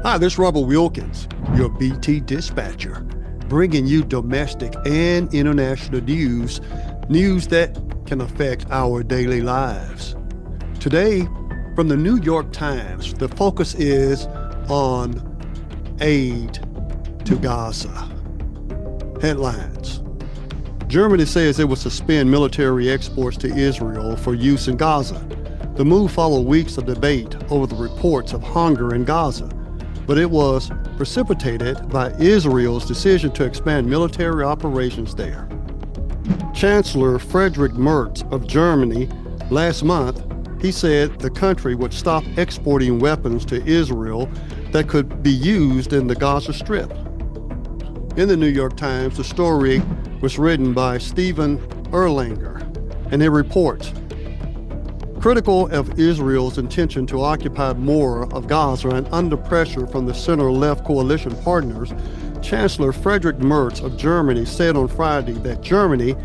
Hi, this is Robert Wilkins, your BT dispatcher, bringing you domestic and international news that can affect our daily lives. Today, from the New York Times, the focus is on aid to Gaza. Headlines. Germany says it will suspend military exports to Israel for use in Gaza. The move followed weeks of debate over the reports of hunger in Gaza, but it was precipitated by Israel's decision to expand military operations there. Chancellor Friedrich Merz of Germany last month, he said the country would stop exporting weapons to Israel that could be used in the Gaza Strip. In the New York Times, the story was written by Stephen Erlanger, and it reports, critical of Israel's intention to occupy more of Gaza and under pressure from the center-left coalition partners, Chancellor Friedrich Merz of Germany said on Friday that Germany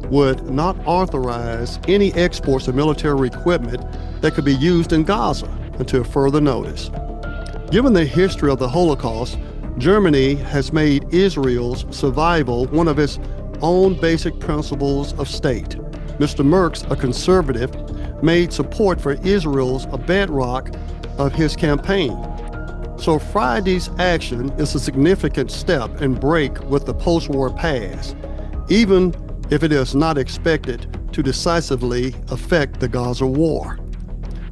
would not authorize any exports of military equipment that could be used in Gaza until further notice. Given the history of the Holocaust, Germany has made Israel's survival one of its own basic principles of state. Mr. Merz, a conservative, made support for Israel's a bedrock of his campaign. So Friday's action is a significant step and break with the post-war past, even if it is not expected to decisively affect the Gaza war.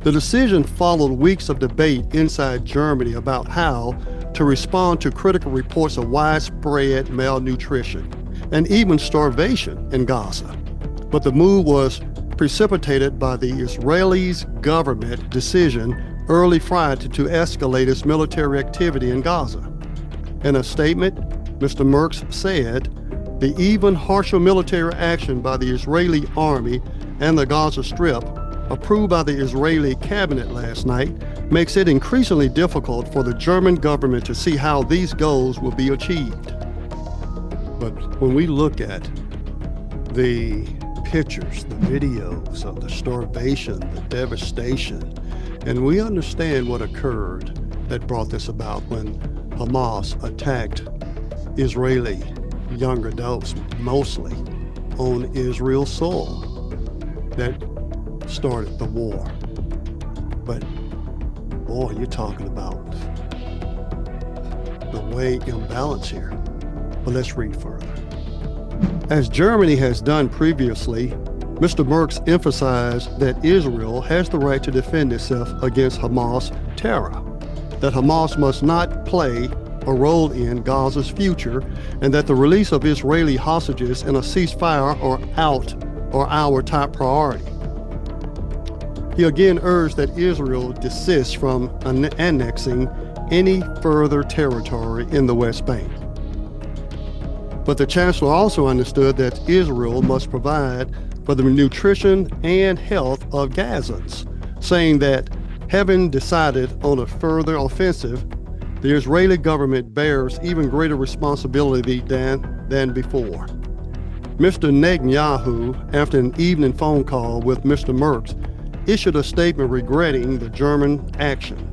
The decision followed weeks of debate inside Germany about how to respond to critical reports of widespread malnutrition and even starvation in Gaza. But the move was precipitated by the Israeli government decision early Friday to escalate its military activity in Gaza. In a statement, Mr. Merz said, the even harsher military action by the Israeli army and the Gaza Strip, approved by the Israeli cabinet last night, makes it increasingly difficult for the German government to see how these goals will be achieved. But when we look at the pictures, the videos of the starvation, the devastation, and we understand what occurred that brought this about when Hamas attacked Israeli young adults, mostly on Israel's soil, that started the war. But boy, you're talking about the way imbalance here. But let's read further. As Germany has done previously, Mr. Merz emphasized that Israel has the right to defend itself against Hamas terror, that Hamas must not play a role in Gaza's future, and that the release of Israeli hostages and a ceasefire are our top priority. He again urged that Israel desist from annexing any further territory in the West Bank. But the chancellor also understood that Israel must provide for the nutrition and health of Gazans, saying that having decided on a further offensive, the Israeli government bears even greater responsibility than before. Mr. Netanyahu, after an evening phone call with Mr. Merz, issued a statement regretting the German action.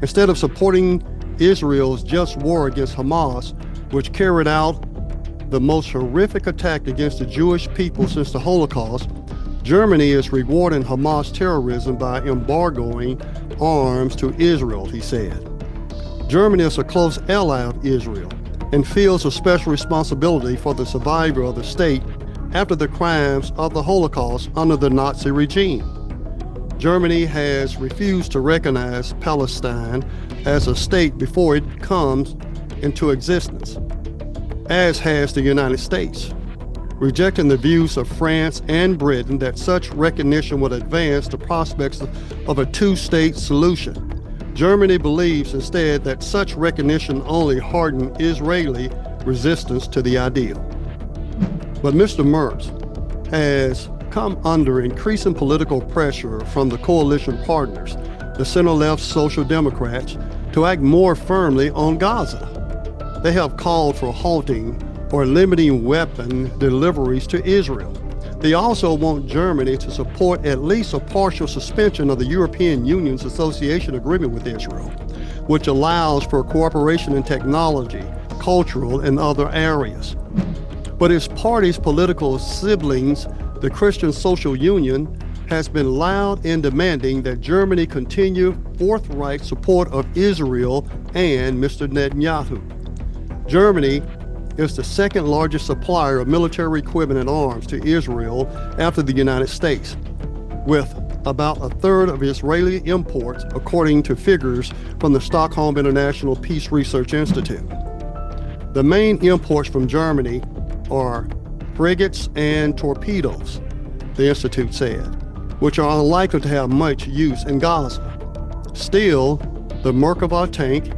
Instead of supporting Israel's just war against Hamas, which carried out the most horrific attack against the Jewish people since the Holocaust, Germany is rewarding Hamas terrorism by embargoing arms to Israel, he said. Germany is a close ally of Israel and feels a special responsibility for the survival of the state after the crimes of the Holocaust under the Nazi regime. Germany has refused to recognize Palestine as a state before it comes into existence, as has the United States, rejecting the views of France and Britain that such recognition would advance the prospects of a two-state solution. Germany believes instead that such recognition only hardened Israeli resistance to the ideal. But Mr. Merz has come under increasing political pressure from the coalition partners, the center-left Social Democrats, to act more firmly on Gaza. They have called for halting or limiting weapon deliveries to Israel. They also want Germany to support at least a partial suspension of the European Union's association agreement with Israel. which allows for cooperation in technology, cultural, and other areas. But his party's political siblings, the Christian Social Union, has been loud in demanding that Germany continue forthright support of Israel and Mr. Netanyahu. Germany is the second largest supplier of military equipment and arms to Israel after the United States, with about a third of Israeli imports, according to figures from the Stockholm International Peace Research Institute. The main imports from Germany are frigates and torpedoes, the Institute said, which are unlikely to have much use in Gaza. Still, the Merkava tank,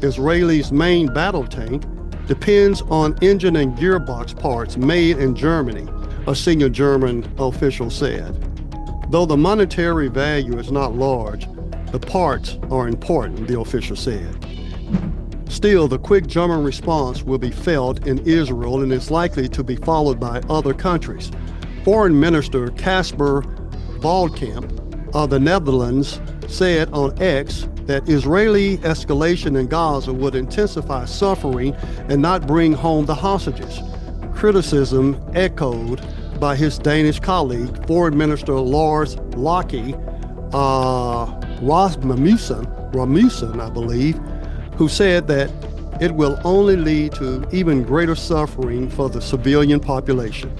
Israel's main battle tank, depends on engine and gearbox parts made in Germany, a senior German official said. Though the monetary value is not large, the parts are important, the official said. Still, the quick German response will be felt in Israel and is likely to be followed by other countries. Foreign Minister Casper Waldkamp of the Netherlands said on X that Israeli escalation in Gaza would intensify suffering and not bring home the hostages. Criticism echoed by his Danish colleague, Foreign Minister Lars Løkke Rasmussen, I believe, who said that it will only lead to even greater suffering for the civilian population.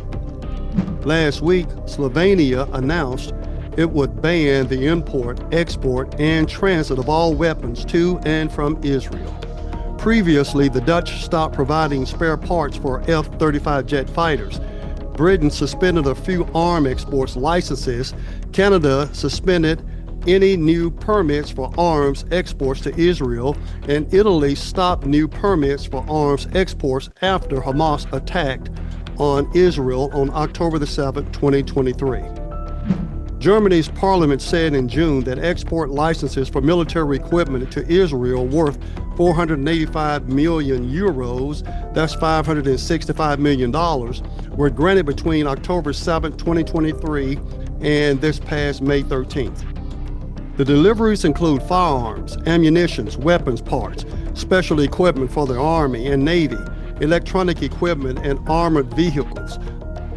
Last week, Slovenia announced it would ban the import, export, and transit of all weapons to and from Israel. Previously, the Dutch stopped providing spare parts for F-35 jet fighters. Britain suspended a few arms exports licenses. Canada suspended any new permits for arms exports to Israel, and Italy stopped new permits for arms exports after Hamas attacked on Israel on October the 7th, 2023. Germany's parliament said in June that export licenses for military equipment to Israel worth 485 million euros, that's $565 million, were granted between October 7, 2023 and this past May 13th. The deliveries include firearms, ammunition, weapons parts, special equipment for the Army and Navy, electronic equipment, and armored vehicles,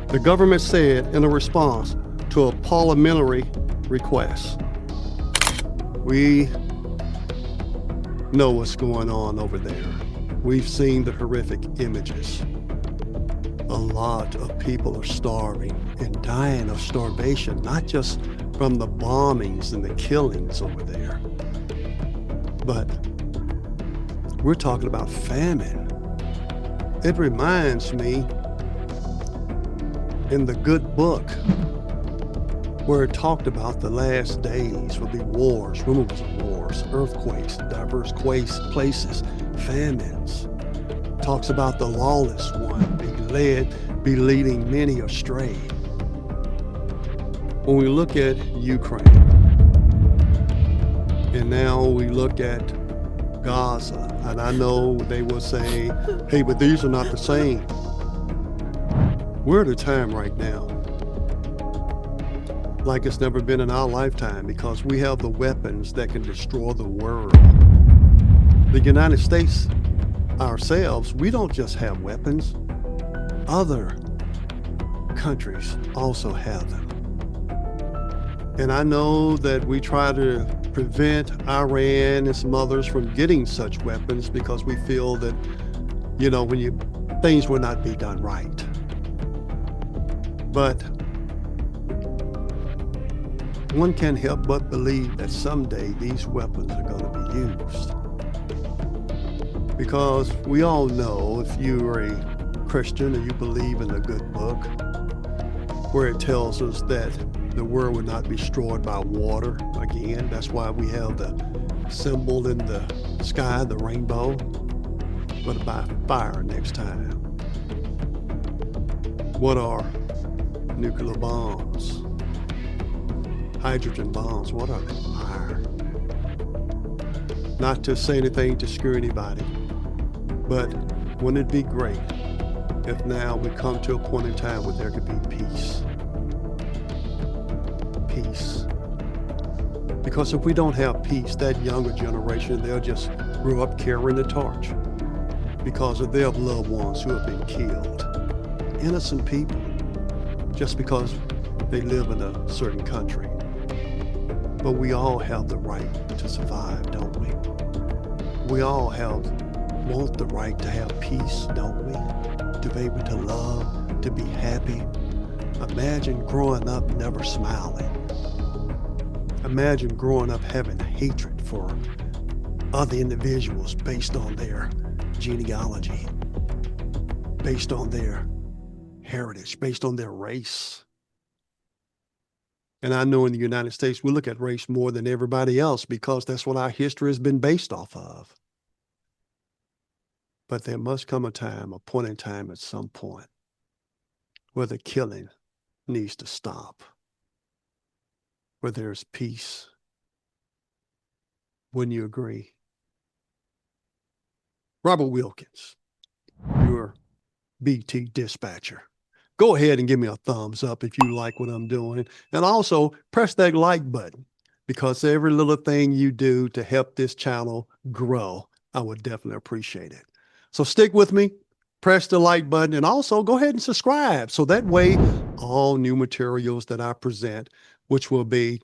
the government said in a response to a parliamentary request. We know what's going on over there. We've seen the horrific images. A lot of people are starving and dying of starvation, not just from the bombings and the killings over there, but we're talking about famine. It reminds me in the good book where it talked about the last days will be wars, rumors of wars, earthquakes, diverse places, famines. It talks about the lawless one be leading many astray. When we look at Ukraine, and now we look at Gaza, and I know they will say, hey, but these are not the same. We're at a time right now like it's never been in our lifetime, because we have the weapons that can destroy the world. The United States ourselves, we don't just have weapons. Other countries also have them. And I know that we try to prevent Iran and some others from getting such weapons because we feel that, things will not be done right. But one can't help but believe that someday these weapons are going to be used. Because we all know, if you're a Christian and you believe in the good book, where it tells us that the world would not be destroyed by water again. That's why we have the symbol in the sky, the rainbow, but by fire next time. What are nuclear bombs? Hydrogen bombs, what are they? Fire. Not to say anything to scare anybody, but wouldn't it be great if now we come to a point in time where there could be peace? Peace. Because if we don't have peace, that younger generation, they'll just grow up carrying the torch because of their loved ones who have been killed. Innocent people, just because they live in a certain country. But we all have the right to survive, don't we? We all want the right to have peace, don't we? To be able to love, to be happy. Imagine growing up never smiling. Imagine growing up having hatred for other individuals based on their genealogy, based on their heritage, based on their race. And I know in the United States, we look at race more than everybody else because that's what our history has been based off of. But there must come a point in time at some point, where the killing needs to stop, where there's peace. Wouldn't you agree? Robert Wilkins, your BT dispatcher. Go ahead and give me a thumbs up if you like what I'm doing. And also press that like button, because every little thing you do to help this channel grow, I would definitely appreciate it. So stick with me, press the like button, and also go ahead and subscribe. So that way, all new materials that I present, which will be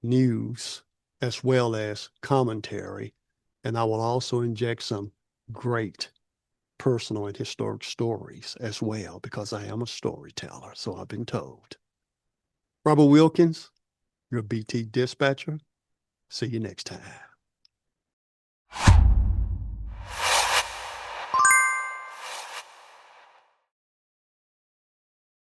news as well as commentary, and I will also inject some great personal and historic stories as well, because I am a storyteller, so I've been told. Robert Wilkins, your BT dispatcher. See you next time.